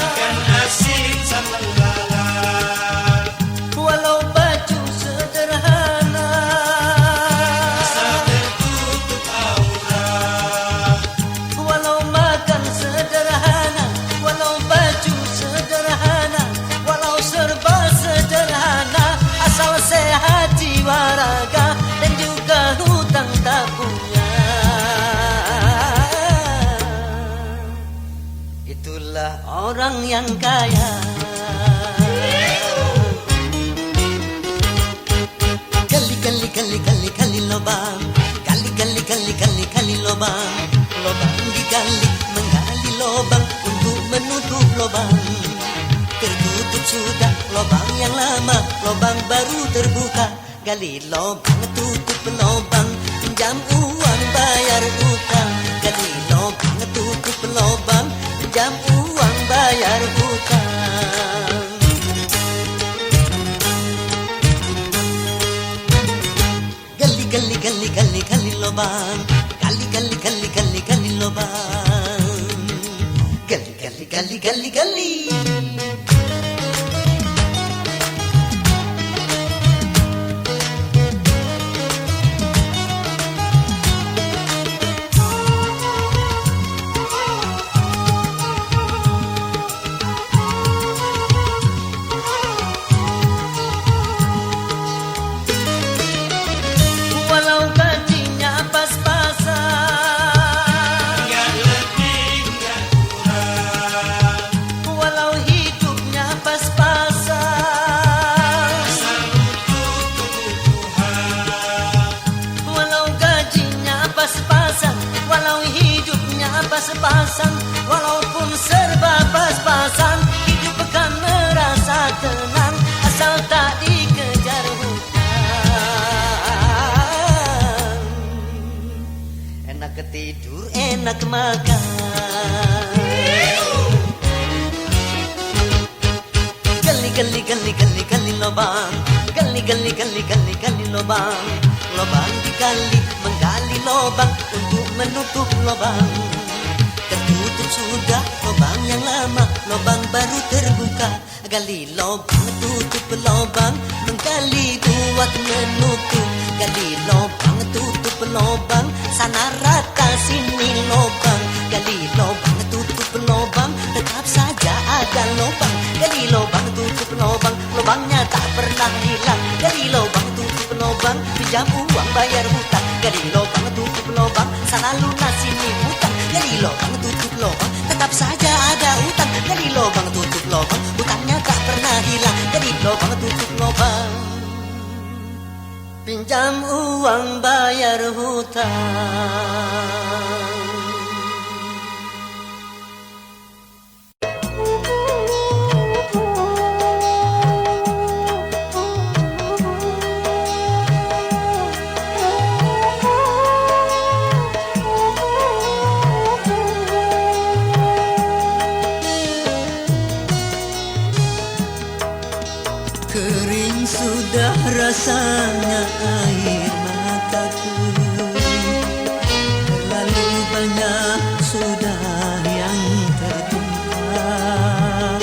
Ikan asin sambal lala. adalah orang yang kaya. Kali lobang, kali lobang, lobang digali menggali lobang untuk menutup lobang. Tertutup sudah lobang yang lama, lobang baru terbuka. Gali lobang, tutup lobang, pinjam uang bayar utang. Gali lobang, tutup lobang, pinjam uang bayar utang. Gali lobang, gali lobang, gali. Pas-pasan, walaupun serba pas-pasan, hidup akan merasa tenang asal tak dikejar hutang. Enak tidur, enak makan. Gali lobang, gali lobang, lobang digali menggali lobang untuk menutup lobang. Tertutup sudah lobang yang lama, lobang baru terbuka. Gali lobang, tutup lobang, menggali buat menutup. Gali lobang, tutup lobang, sana rata sini lobang. Gali lobang, tutup lobang, tetap saja ada lobang. Gali lobang, tutup lobang, lobangnya tak pernah hilang. Gali lobang, tutup lobang, pinjam uang bayar hutang. Gali lobang, tutup lobang, sana lunas sini hutang. Gali lobang, tutup lobang, tetap saja ada utang. Gali lobang, tutup lobang, hutangnya tak pernah hilang. Gali lobang, tutup lobang, pinjam uang bayar hutang. Kering sudah rasanya air mataku, terlalu banyak sudah yang tertumpah.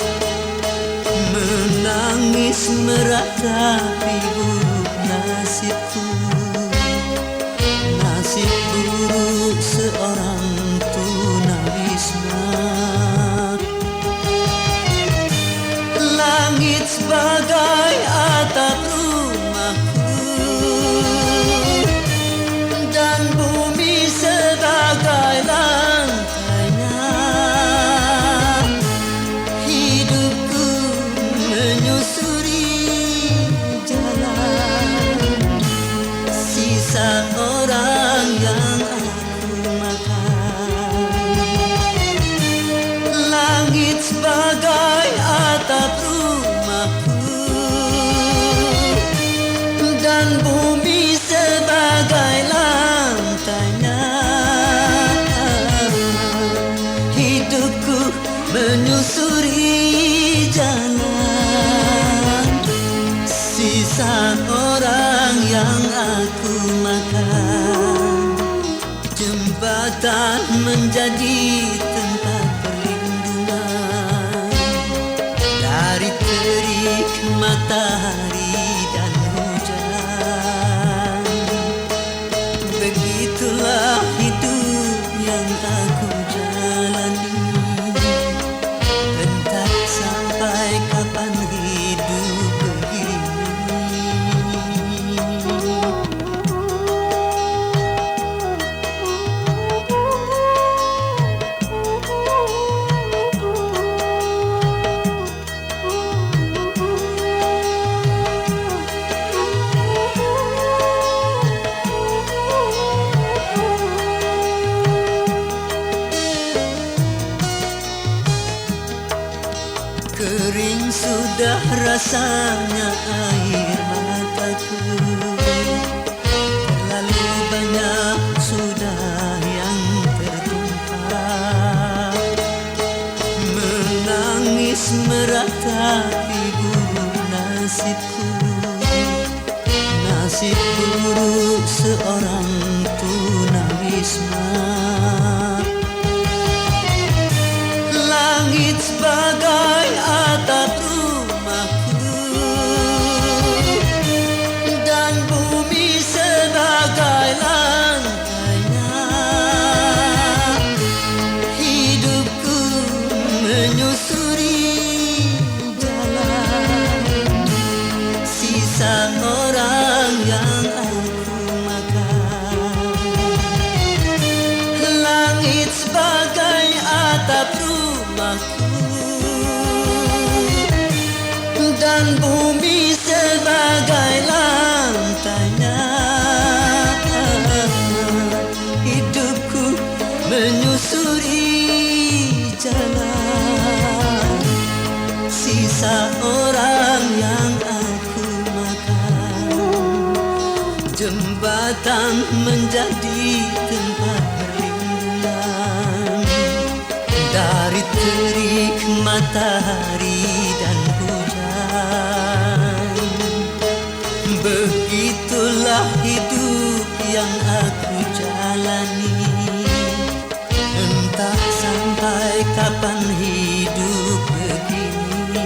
Menangis meratapi buruk nasibku, nasib buruk seorang tunawisma. Langit sebagai atap rumahku dan bumi sebagai lantainya. Hidupku menyusuri jalan sisa orang yang aku makan. Langit sebagai atap rumahku dan bumi sebagai lantainya. Hidupku menyusuri jalan sisa orang yang aku makan. Jembatan menjadi tempat perlindungan dari terik matahari dan hujan. Begitulah hidup yang aku jalani, entah sampai kapan hidup begini. sudah rasanya air mataku. Terlalu banyak sudah yang tertumpah. Menangis meratapi buruk nasibku, nasib buruk seorang tunawisma. Langit sebagai atap rumahku dan bumi sebagai lantainya. Hidupku menyusuri jalan sisa orang yang aku makan. Langit sebagai atap dan bumi sebagai lantainya. Hidupku menyusuri jalan sisa orang yang aku makan. Jembatan menjadi tempat perlindungan dari terik matahari dan hujan. Begitulah hidup yang aku jalani. Entah sampai kapan hidup begini.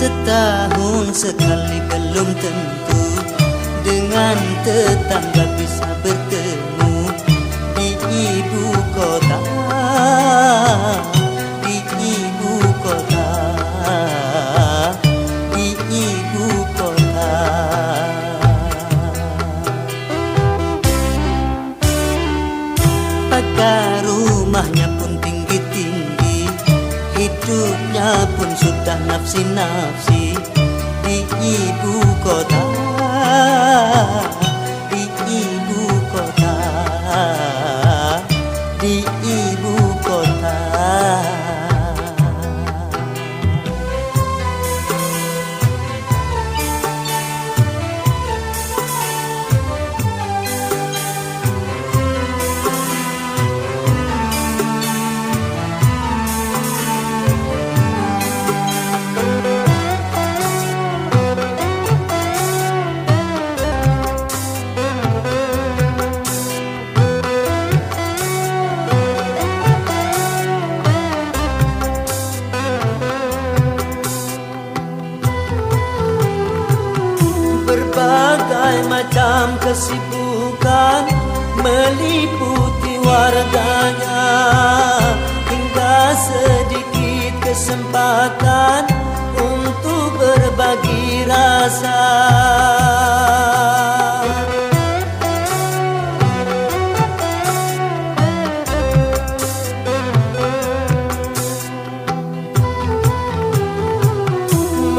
Setahun sekali belum tentu dengan tetangga bisa bertemu di ibu kota, di ibu kota, di ibu kota. Pagar rumahnya pun tinggi-tinggi, hidupnya pun sudah nafsi-nafsi di ibu kota, di ibu kota, di ibu kota. Berbagai macam kesibukan meliputi warganya, hingga sedikit kesempatan untuk berbagi rasa.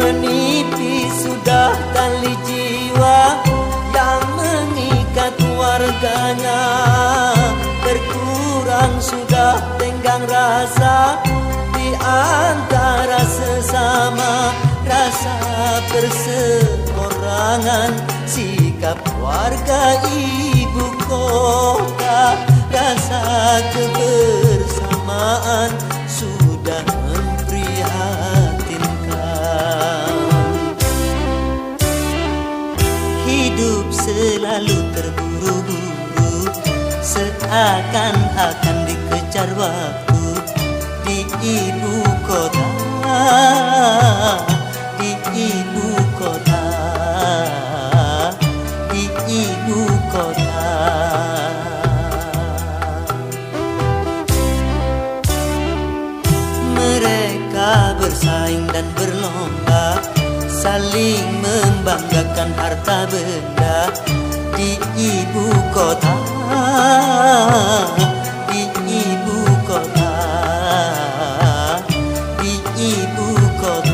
Menipis sudah tali jiwa yang mengikat warganya, berkurang sudah tenggang rasa di antara sesama, rasa perseorangan, sikap warga ibu kota, rasa kebersamaan sudah memprihatinkan. Hidup selalu terburu-buru, seakan-akan dikejar waktu di ibu kota, di ibu kota, di ibu kota. Mereka bersaing dan berlomba, saling membanggakan harta benda di ibu kota, di ibu kota, di ibu kota.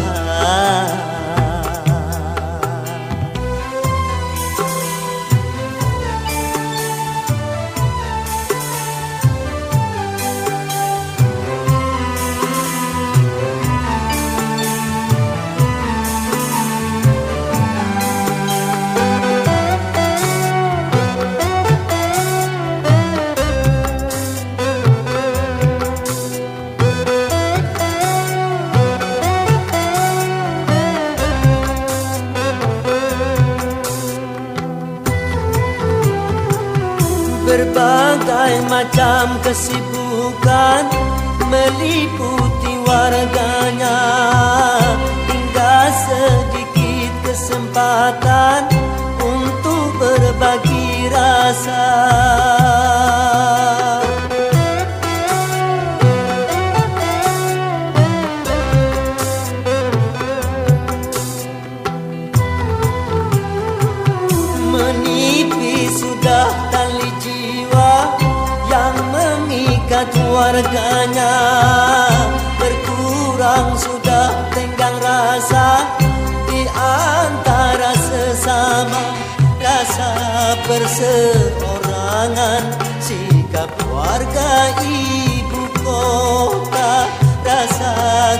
Berbagai macam kesibukan meliputi warganya, hingga sedikit kesempatan untuk berbagi rasa. Menipis sudah tali jiwa yang mengikat warganya, berkurang sudah tenggang rasa di antara sesama, rasa perseorangan, sikap warga ibu kota, rasa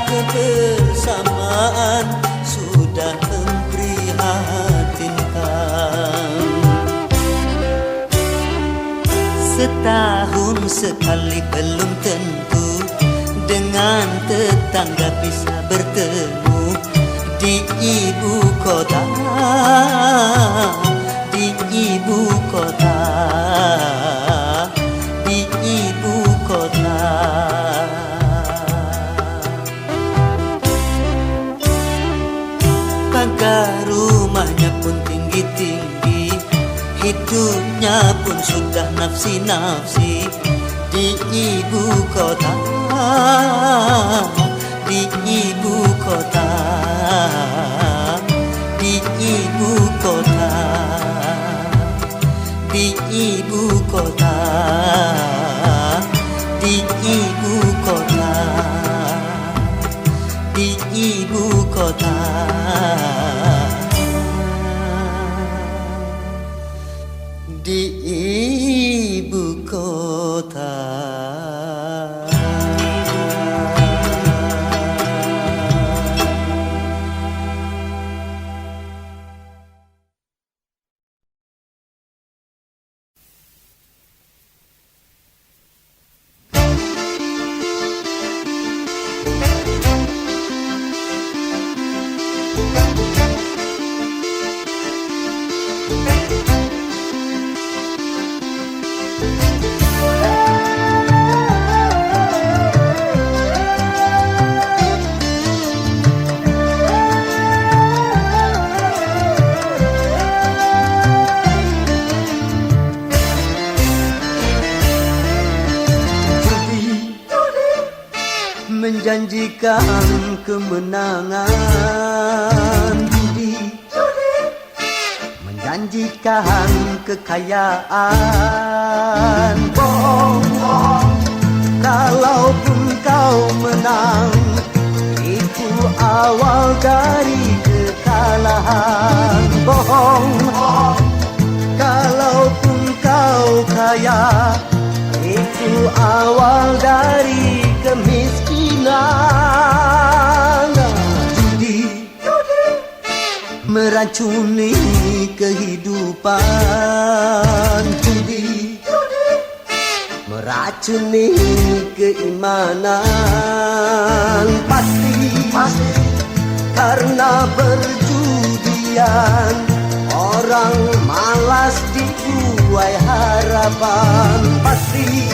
kebersamaan sudah memprihatinkan. Setahun sekali belum tentu dengan tetangga bisa bertemu di ibu kota, di ibu kota, di ibu kota. Pagar rumahnya pun tinggi-tinggi, hidupnya pun sudah nafsi-nafsi di ibu kota, di ibu kota, di ibu kota, di ibu kota, di ibu kota, di ibu kota. Di ibu kota. Menjanjikan kemenangan, judi menjanjikan kekayaan. Bohong, kalaupun kau menang, itu awal dari kekalahan. Bohong, kalaupun kau kaya, itu awal dari kemiskinan. Judi meracuni kehidupan, judi meracuni keimanan. Pasti karena perjudian orang malas dibuai harapan. Pasti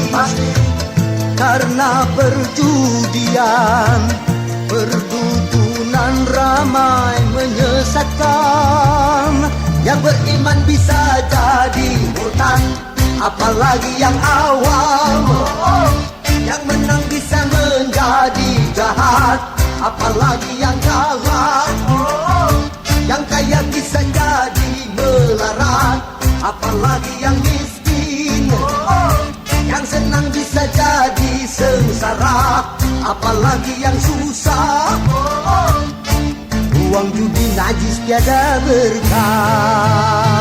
karena perjudian, perdukunan ramai menyesatkan. Yang beriman bisa jadi murtad, apalagi yang awam. Yang menang bisa menjadi jahat, apalagi yang kalah. Yang kaya bisa jadi melarat, apalagi yang miskin. Yang senang bisa jadi sengsara, apalagi yang susah. Uang judi najis tiada berkah.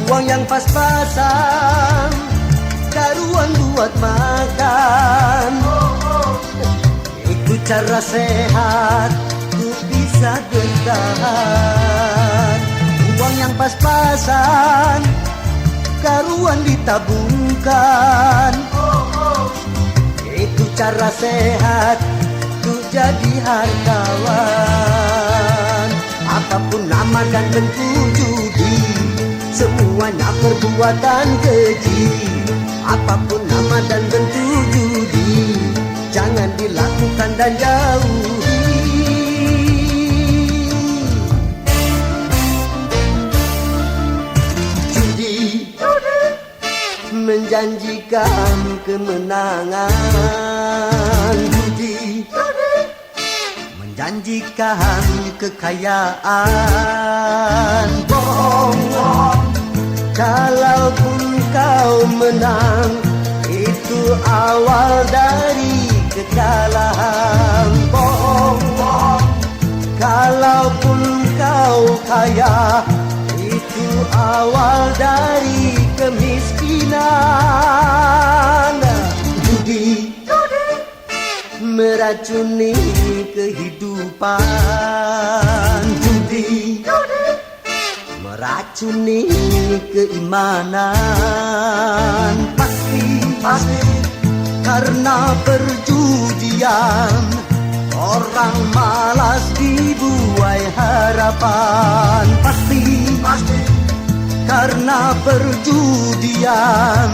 Uang yang pas-pasan, karuan buat makan. Itu cara sehat untuk bisa bertahan. Uang yang pas-pasan, karuan ditabungkan. Itu cara sehat untuk jadi hartawan. Apapun nama dan bentuk judi, semuanya perbuatan keji. Apapun nama dan bentuk judi, jangan dilakukan dan jauhi. Judi menjanjikan kemenangan. Judi menjanjikan kekayaan. Bohong, kalaupun kau menang, itu awal dari kekalahan. Bohong, kalaupun kau kaya, itu awal dari kemiskinan. Judi meracuni kehidupan. Judi meracuni keimanan. Pasti karena perjudian, orang malas dibuai harapan. Pasti karena perjudian,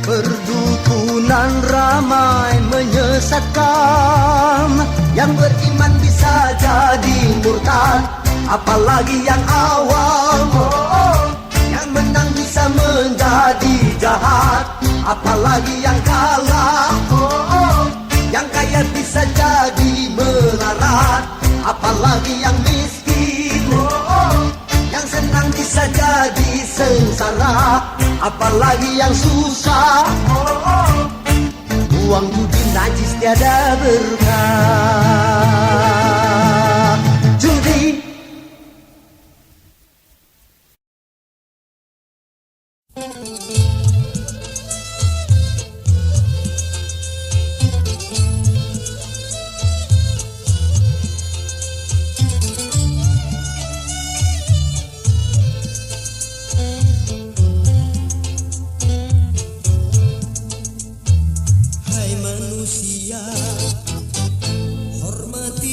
perdukunan ramai menyesatkan. Yang beriman bisa jadi murtad, apalagi yang awam. Yang menang bisa menjadi jahat, apalagi yang kalah. Yang kaya bisa jadi melarat, apalagi yang miskin. Yang senang bisa jadi sengsara, apalagi yang susah. Uang judi najis tiada berkah. Judi Hormati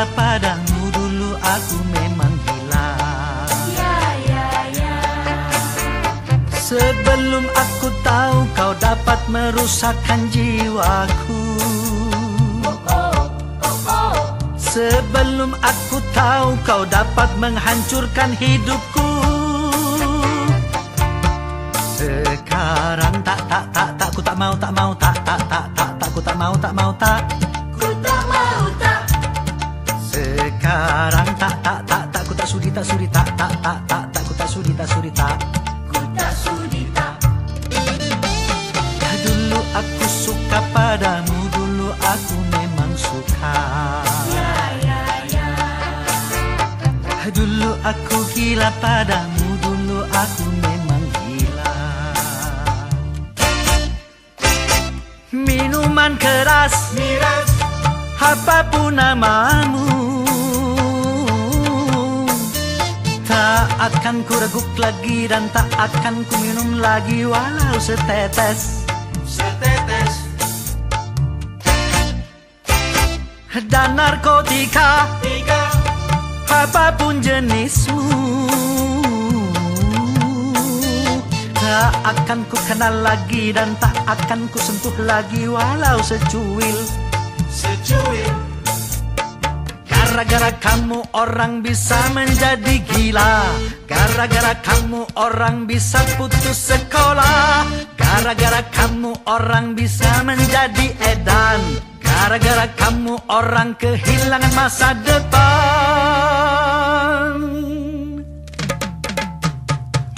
gila padamu, dulu aku memang gila. Sebelum aku tahu kau dapat merusakkan jiwaku. Sebelum aku tahu kau dapat menghancurkan hidupku. Sekarang tak, ku tak mau, tak, ku tak mau, ku tak mau, Sekarang tak, ku tak sudi, tak, ku tak sudi, tak. Dulu aku suka padamu, dulu aku memang suka. Dulu aku gila padamu, dulu aku memang gila. Minuman keras, miras, apapun namamu, tak akan ku reguk lagi dan tak akan ku minum lagi walau setetes. Dan narkotika, apapun jenismu, tak akan ku kenal lagi dan tak akan ku sentuh lagi walau secuil. Gara-gara kamu orang bisa menjadi gila. Gara-gara kamu orang bisa putus sekolah. Gara-gara kamu orang bisa menjadi edan. Gara-gara kamu orang kehilangan masa depan.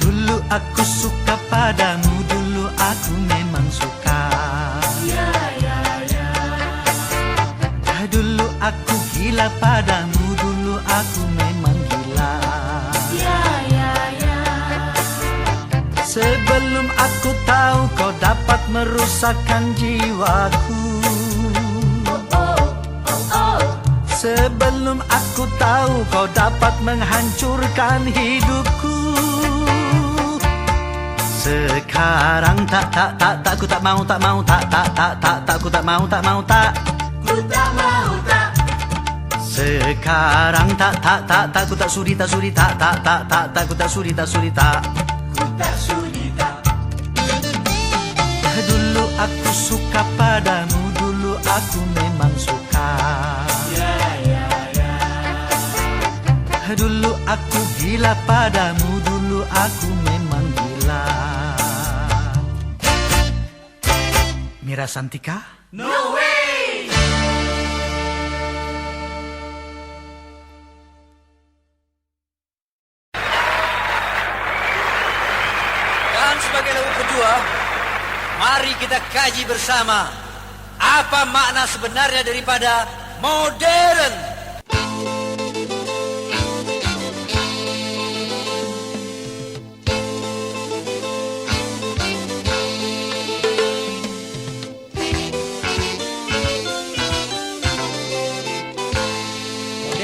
Dulu aku suka padamu, dulu aku memang suka. Dulu aku gila padamu, dulu aku memang gila. Sebelum aku tahu kau dapat merusakkan jiwaku. Sebelum aku tahu kau dapat menghancurkan hidupku. Sekarang tak, ku tak mau, tak, ku tak mau, tak. Sekarang tak, ku tak sudi, tak, ku tak sudi, tak. Dulu aku suka padamu, dulu aku memang suka. Dulu aku gila padamu, dulu aku memang gila. Mira Santika? No way! Dan sebagai lagu kedua, mari kita kaji bersama apa makna sebenarnya daripada modern.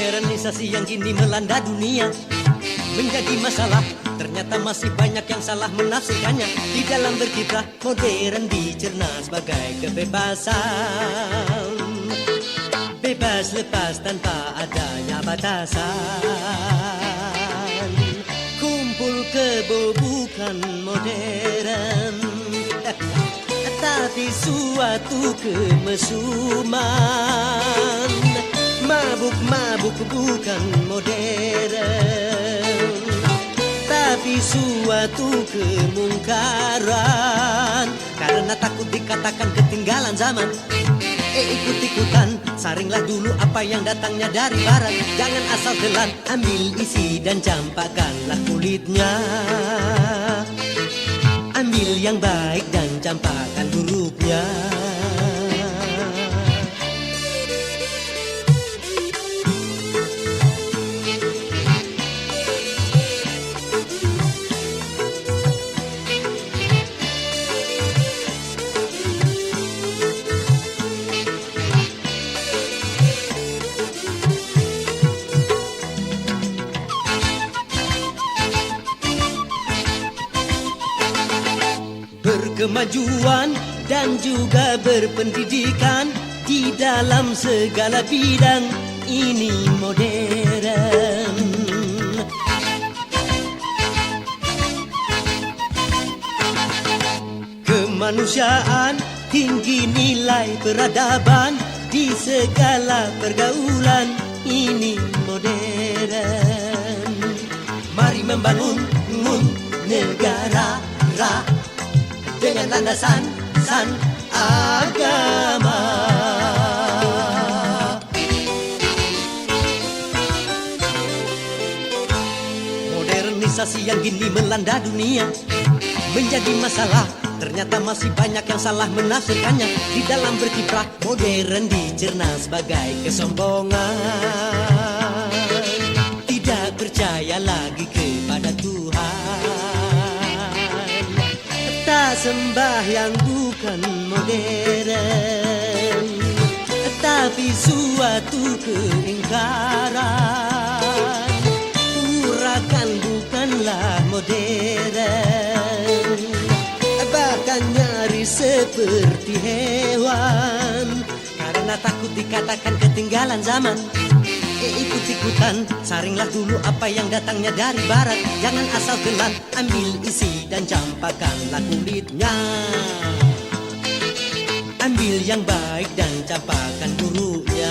Modernisasi yang kini melanda dunia menjadi masalah. Ternyata masih banyak yang salah menafsirkannya. Di dalam berkiprah modern dicerna sebagai kebebasan. Bebas lepas tanpa adanya batasan. Kumpul kebo bukan modern, tapi suatu kemesuman. Mabuk-mabuk bukan modern, tapi suatu kemungkaran. Karena takut dikatakan ketinggalan zaman, ikut-ikutan, saringlah dulu apa yang datangnya dari barat. Jangan asal telan, ambil isi dan campakkanlah kulitnya. Ambil yang baik dan campakkan buruknya. Berkemajuan dan juga berpendidikan di dalam segala bidang. ini modern. Kemanusiaan, tinggi nilai peradaban, di segala pergaulan ini modern. Mari membangun negara dengan landasan agama. Modernisasi yang kini melanda dunia menjadi masalah. Ternyata masih banyak yang salah menafsirkannya. Di dalam berkiprah modern dicerna sebagai kesombongan. Tidak percaya lagi kepada Tuhan. Tak sembahyang bukan modern, tapi suatu keingkaran. Urakan bukanlah modern, bahkan nyaris seperti hewan. Karena takut dikatakan ketinggalan zaman, ikut-ikutan, saringlah dulu apa yang datangnya dari barat. Jangan asal telan, ambil isi dan campakkanlah kulitnya. Ambil yang baik dan campakkan buruknya.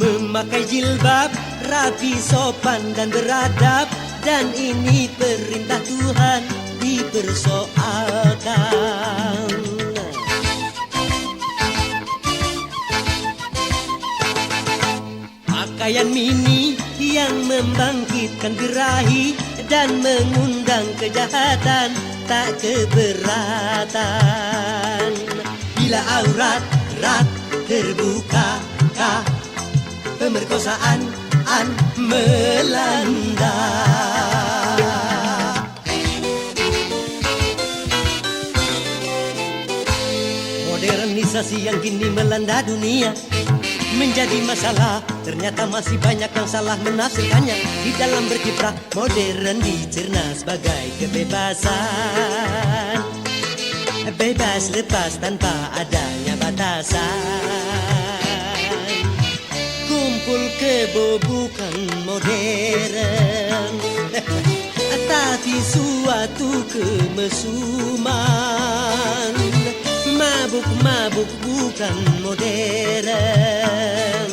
Memakai jilbab, rapi, sopan dan beradab, dan ini perintah Tuhan dipersoalkan. Pakaian mini yang membangkitkan birahi dan mengundang kejahatan, tak keberatan. Bila aurat terbuka, pemerkosaan melanda. Modernisasi yang kini melanda dunia menjadi masalah. Ternyata masih banyak yang salah menafsirkannya. Di dalam berkiprah modern dicerna sebagai kebebasan. Bebas lepas tanpa adanya batasan. Kumpul kebo bukan modern, tapi suatu kemesuman. Mabuk bukan modern,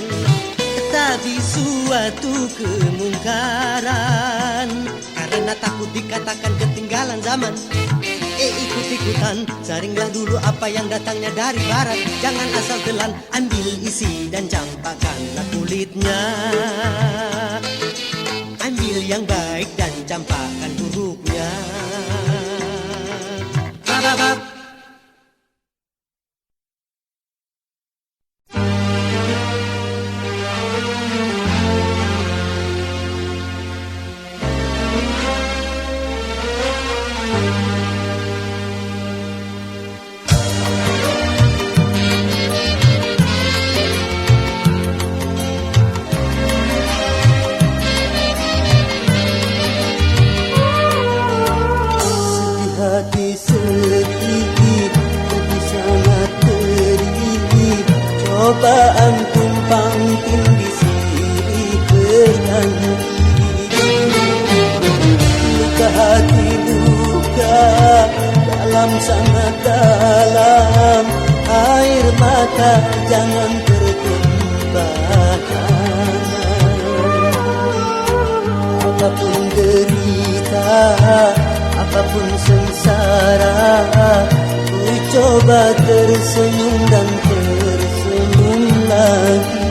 tapi suatu kemungkaran. Karena takut dikatakan ketinggalan zaman, ikut-ikutan, saringlah dulu apa yang datangnya dari barat. Jangan asal telan, ambil isi dan campakkanlah kulitnya. Ambil yang baik dan campakkan buruknya. Bababab. Cobaan tumpang tindih silih bertanding. Luka hati luka dalam sangat dalam. Air mata jangan tertumpahkan. Apapun derita, apapun sengsara, ku coba tersenyum dan tersenyum lagi.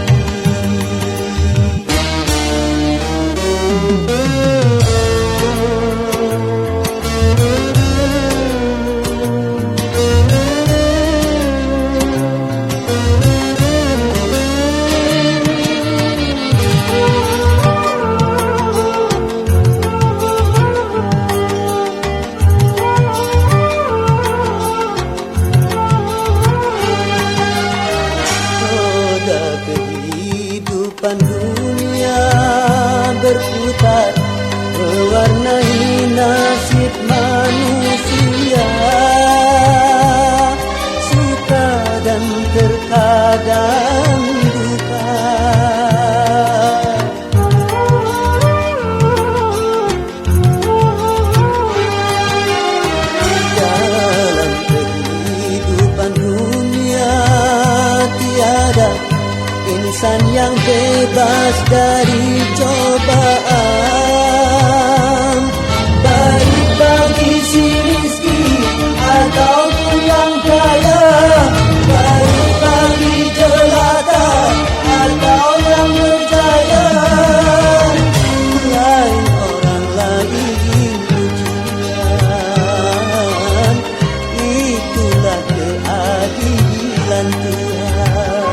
insan yang bebas dari cobaan. Baik bagi si miskin ataupun yang kaya, baik bagi jelata atau yang berjaya. Lain orang lain ujian, itulah keadilan Tuhan.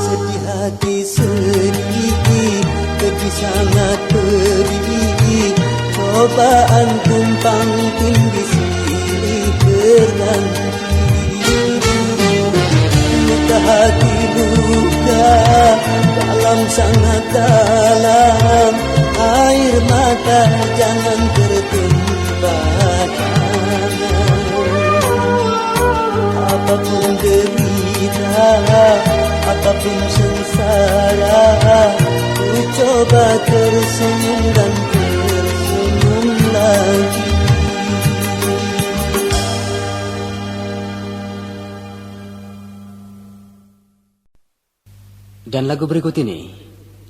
Sedih hati sedih, pedih sangat pedih, cobaan tumpang tindih silih berganti. Luka hati luka dalam sangat dalam, air mata jangan tertumpah. Apapun derita, apapun sengsara, ku coba tersenyum dan tersenyum lagi. Dan lagu berikut ini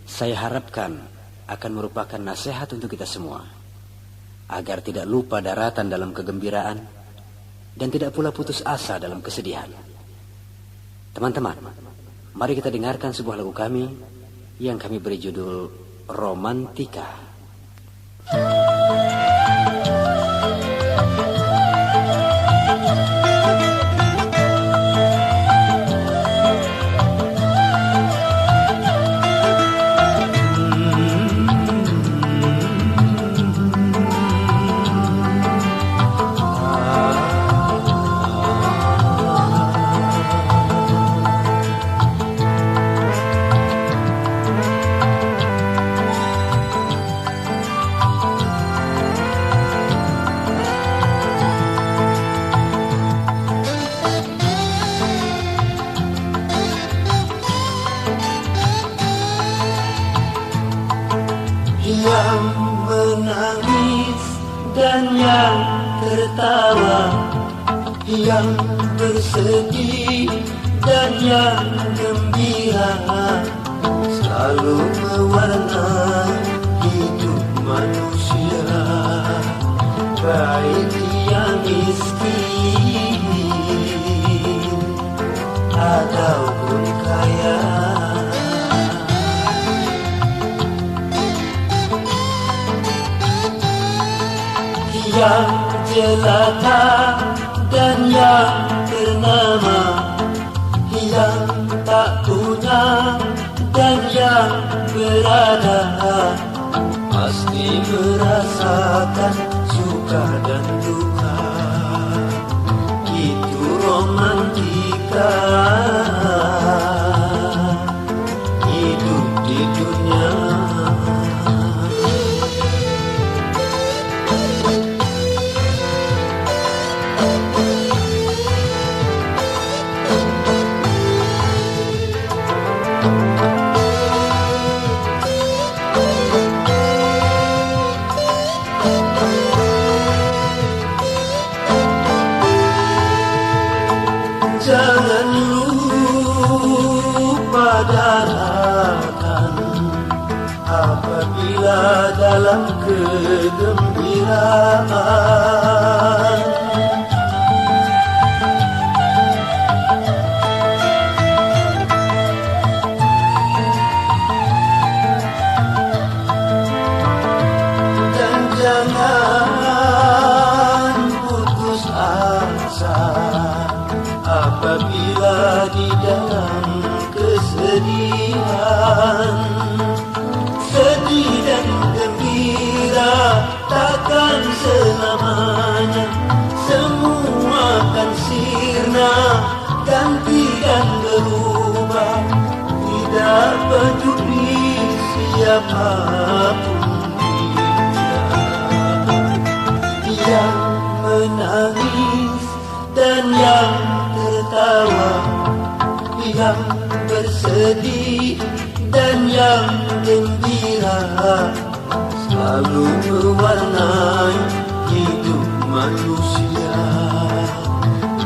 saya harapkan akan merupakan nasihat untuk kita semua, agar tidak lupa daratan dalam kegembiraan dan tidak pula putus asa dalam kesedihan. Teman-teman, mari kita dengarkan sebuah lagu kami yang kami beri judul Romantika. Yang menangis dan yang tertawa, yang bersedih dan yang gembira, selalu mewarnai hidup manusia, baik dia miskin ataupun kaya. Yang jelata dan yang ternama, yang tak punya dan yang berada, pasti merasakan suka dan duka. Itu romantika hidup di dunia. Jangan lupa daratan apabila dalam kegembiraan. Dan jangan putus asa apabila di dalam kesedihan. Sedih dan gembira takkan selamanya, semua akan sirna, ganti dan berubah. Tidak peduli siapapun dia, yang menangis dan yang tertawa, yang bersedih dan yang gembira, selalu mewarnai hidup manusia,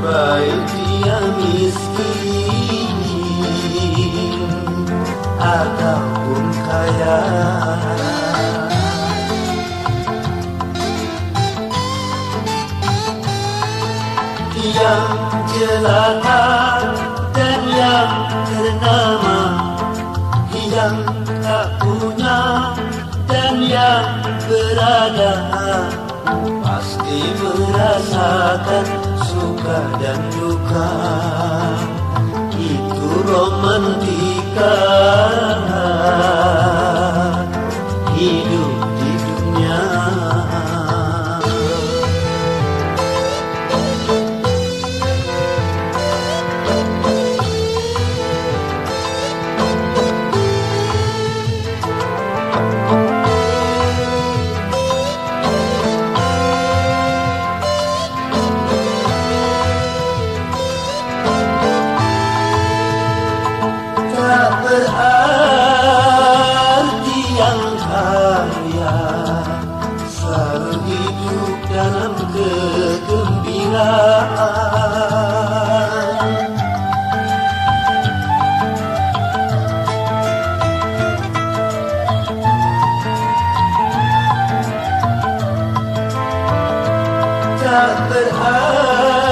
baik dia miskin miskin ataupun kaya. Yang jelata dan yang ternama, yang tak punya dan yang berada, pasti merasakan suka dan duka. Itu romantika hidup di dunia. Berarti yang kaya selalu hidup dalam kegembiraan. Tak berarti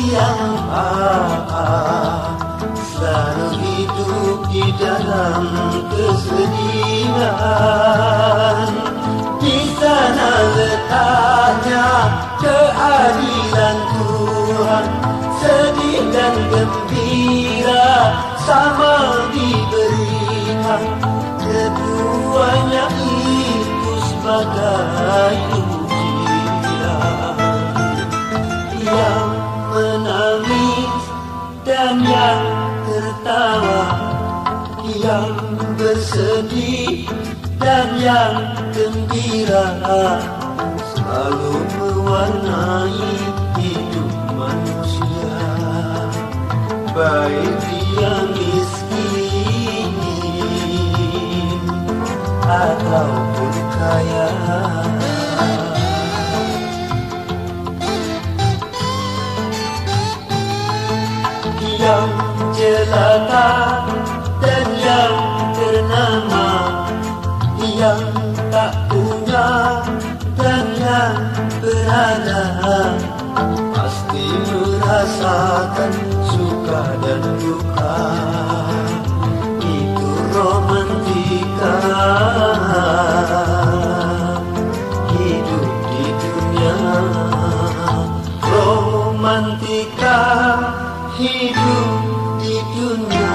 yang selalu hidup di dalam kesedihan. Di sana letaknya keadilan Tuhan, sedih dan gembira sama diberikan. Keduanya itu sebagai ujian. Yang menangis dan yang tertawa, yang bersedih dan yang gembira, selalu mewarnai hidup manusia. Baik dia miskin ataupun kaya. Yang jelata dan yang ternama, yang tak punya dan yang berada, pasti merasakan suka dan duka. Itu romantika hidup di dunia. Romantika hidup di dunia.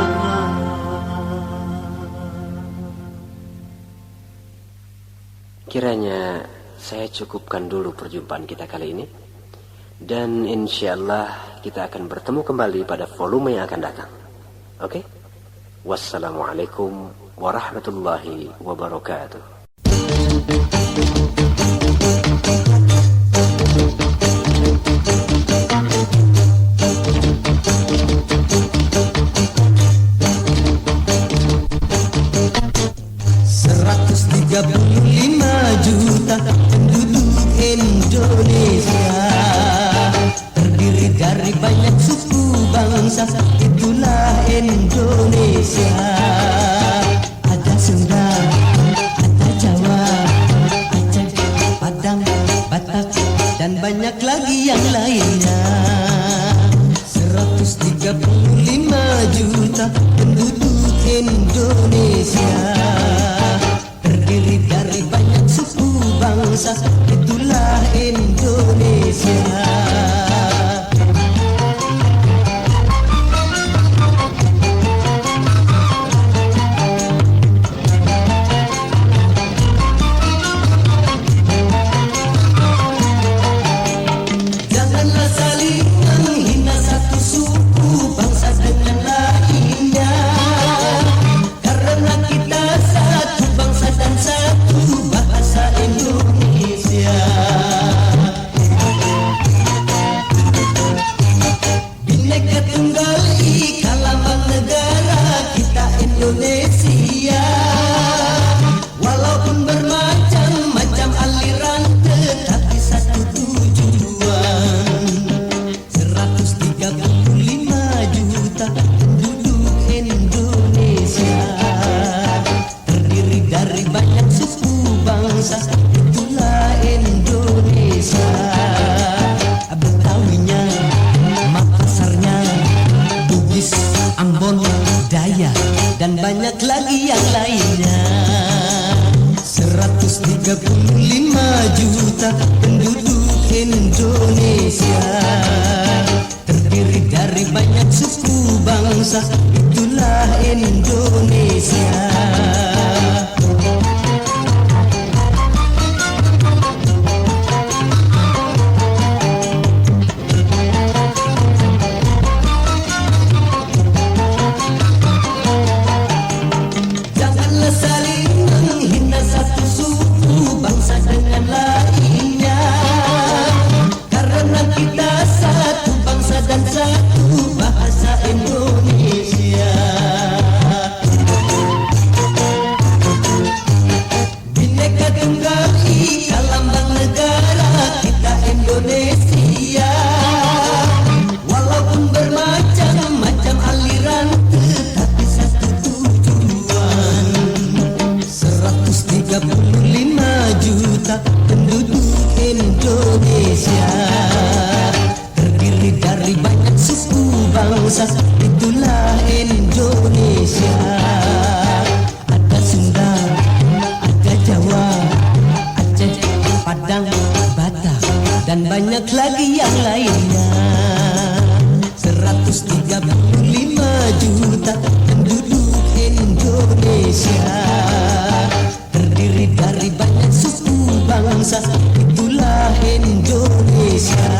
Kiranya saya cukupkan dulu perjumpaan kita kali ini. Dan insya Allah kita akan bertemu kembali pada volume yang akan datang. Oke? Wassalamualaikum warahmatullahi wabarakatuh. Juta penduduk Indonesia, terdiri dari banyak suku bangsa, itulah Indonesia. Ada Sunda, ada Jawa, Aceh, Padang, Batak, dan banyak lagi yang lainnya. 135 juta penduduk Indonesia, terdiri dari banyak suku bangsa, itulah Indonesia. Janganlah saling menghina satu suku bangsa dengan lainnya, karena kita satu bangsa dan satu bahasa Indonesia. Jaya, dan banyak lagi yang lainnya. 135 juta penduduk Indonesia, terdiri dari banyak suku bangsa, itulah Indonesia. Janganlah saling menghina satu suku bangsa dengan lainnya, karena kita satu bangsa dan satu bahasa Indonesia. Bhinneka Tunggal Ika lambang negara kita Indonesia. Walaupun bermacam-macam aliran, tetapi satu tujuan. 135 juta penduduk Indonesia, terdiri dari banyak suku bangsa, itulah Indonesia. Ada Sunda, ada Jawa, Aceh, Padang, Batak, dan banyak lagi yang lainnya. 135 juta penduduk Indonesia, terdiri dari banyak suku bangsa, itulah Indonesia.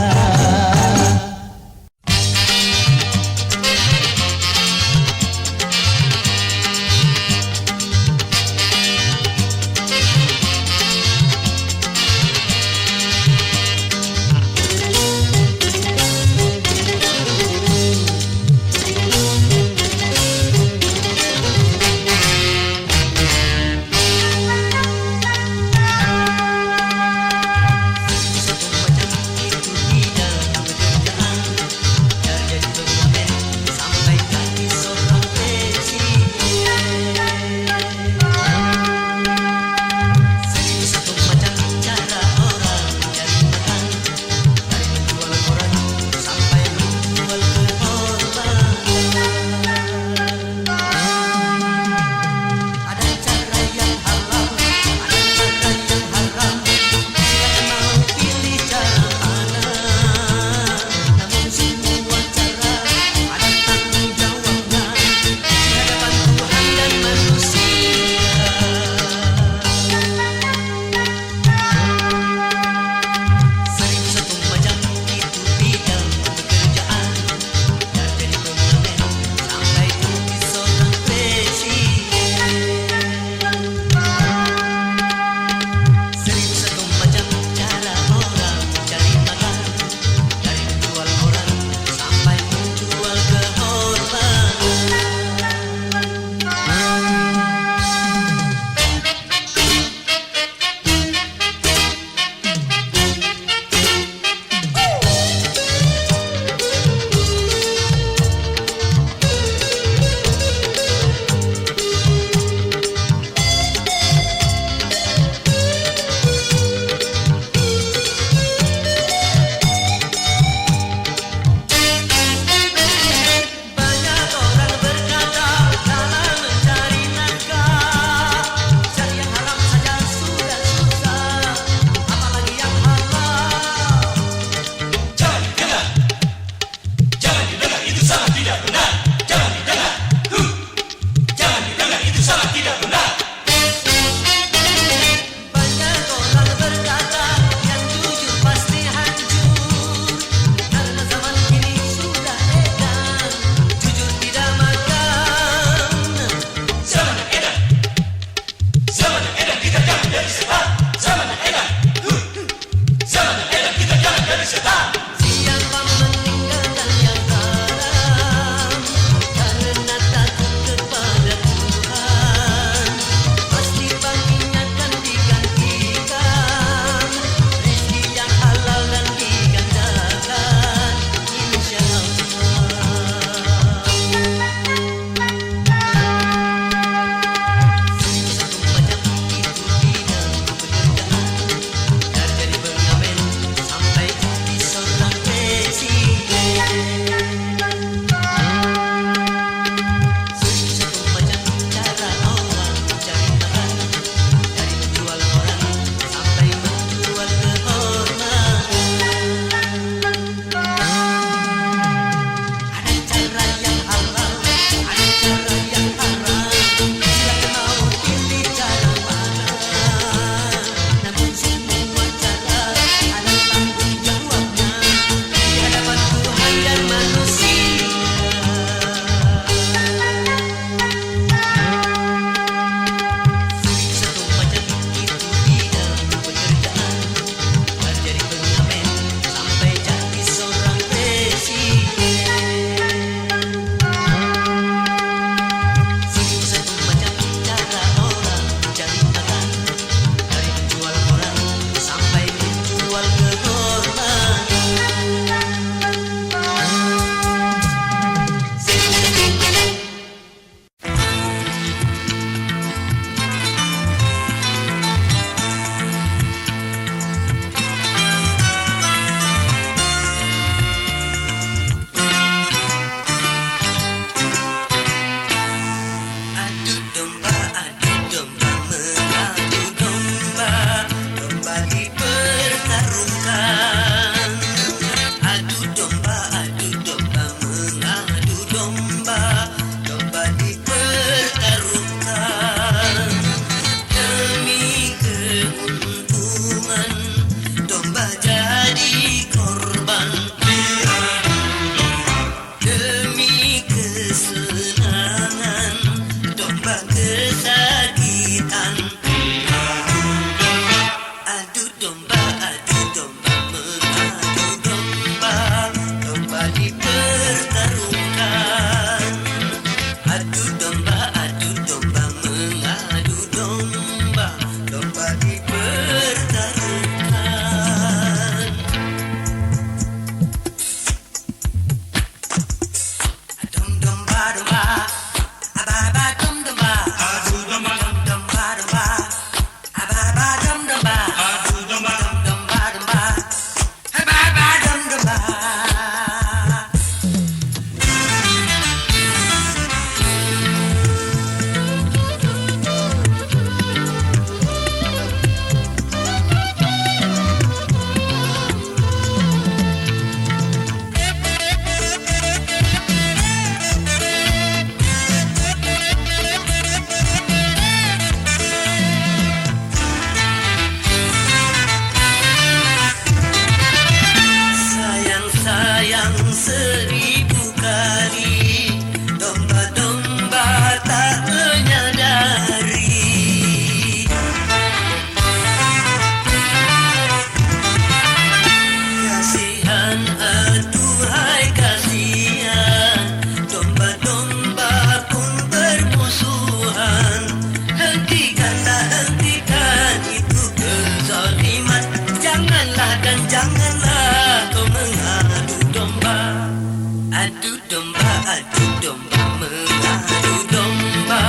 adu domba mengadu domba,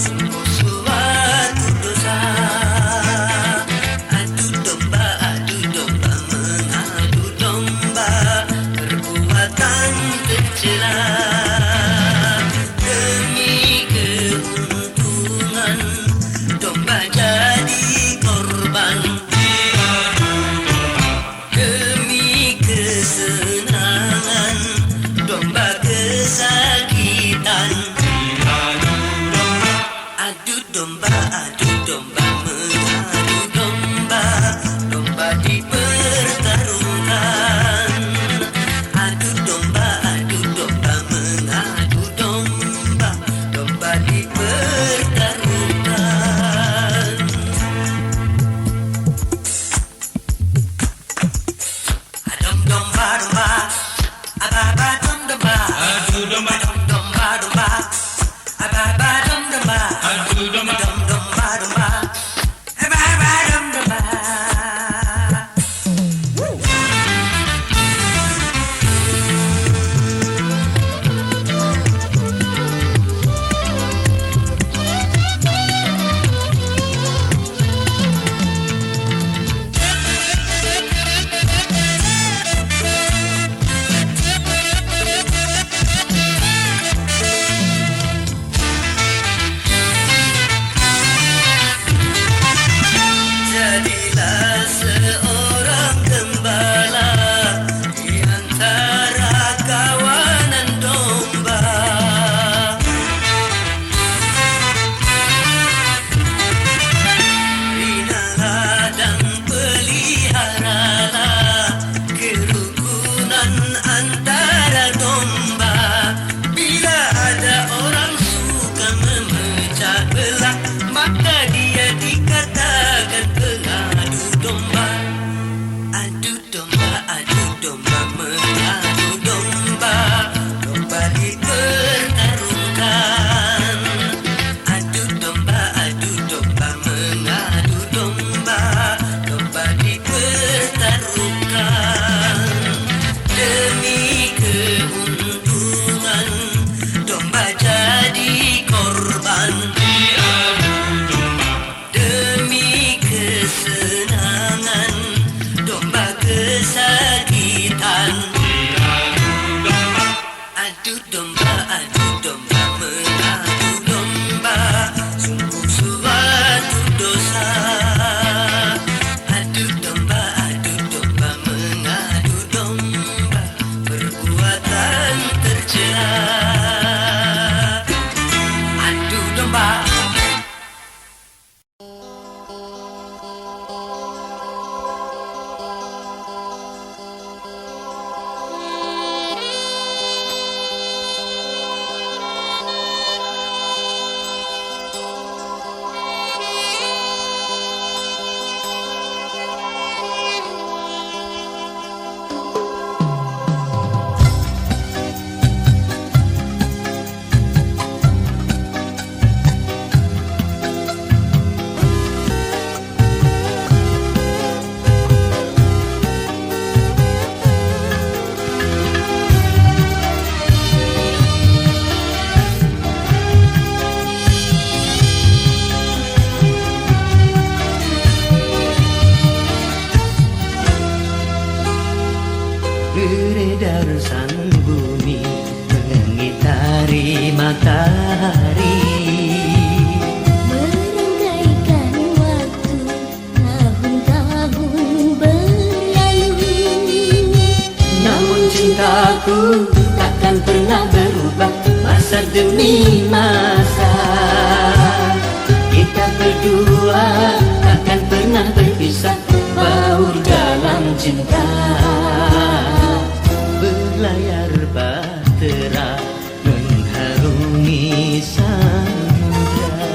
sungguh suatu dosa. Adu domba mengadu domba, perbuatan tercela. Demi keuntungan domba jadi korban, demi kesenangan domba kesakitan. Adu domba mengadu domba, domba dipertarungkan. Adu domba mengadu domba, domba dipertarungkan. Adom domba domba, ababa dom domba, adu domba domba domba, ababa dom domba, adu domba domba domba, ababa dom domba. Jadilah seorang gembala di antara kawanan domba. Binalah dan peliharalah kerukunan antara domba. Bila ada orang suka memecah belah, maka dia dikatakan pengadu domba. Adu domba mengadu domba, domba dipertarungkan. Adu domba mengadu domba, domba dipertarungkan. Demi keuntungan domba jadi korban, demi kesenangan domba kesakitan. Adu domba mengadu domba, sungguh suatu dosa. Adu domba mengadu domba, perbuatan tercela. Adu domba. Beredar sang bumi mengitari matahari, merangkaikan waktu tahun-tahun berlalu. namun cintaku takkan pernah berubah masa demi masa. Kita berdua takkan pernah berpisah, baur dalam cinta. Berlayar bahtera mengharungi samudra,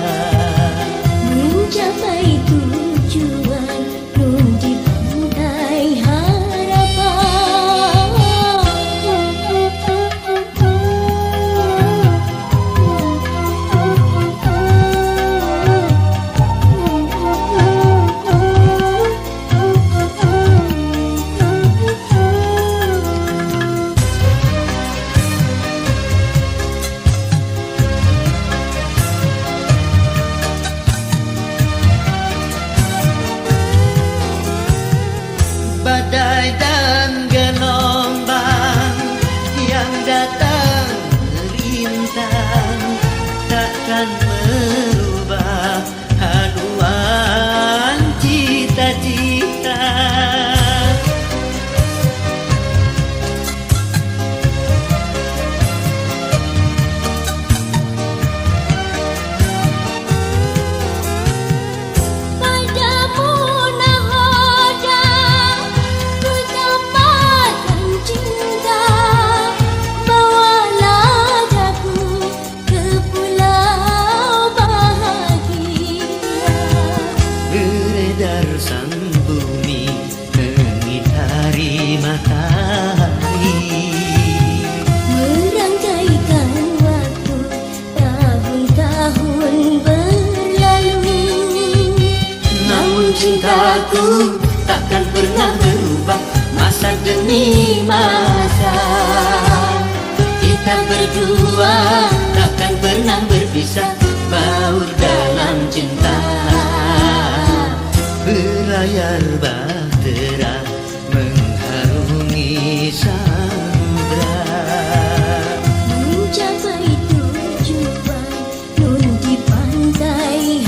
Mencapai tujuan nun di pantai harapan. cintaku takkan pernah berubah masa demi masa. Kita berdua takkan pernah berpisah, baur dalam cinta. Berlayar bahtera mengharungi samudra, mencapai tujuan nun di pantai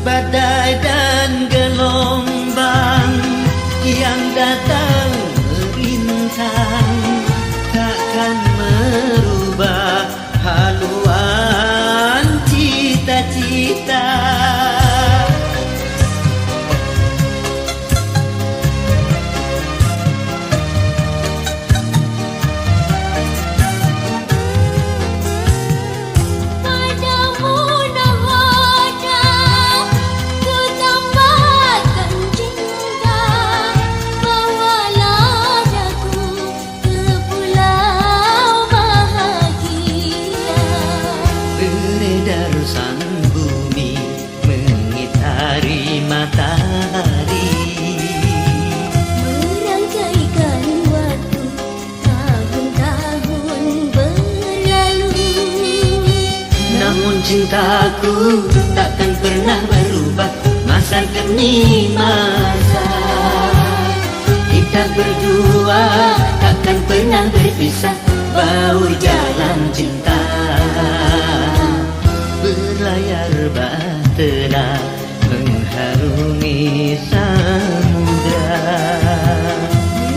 badai dan gelombang yang datang merintang takkan merubah haluan cita-cita. Sang bumi mengitari matahari, merangkaikan waktu tahun-tahun berlalu. namun cintaku takkan pernah berubah masa demi masa. Kita berdua takkan pernah berpisah, baur dalam cinta. Berlayar bahtera mengharungi samudra,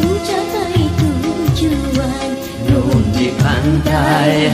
Mencapai tujuan nun di pantai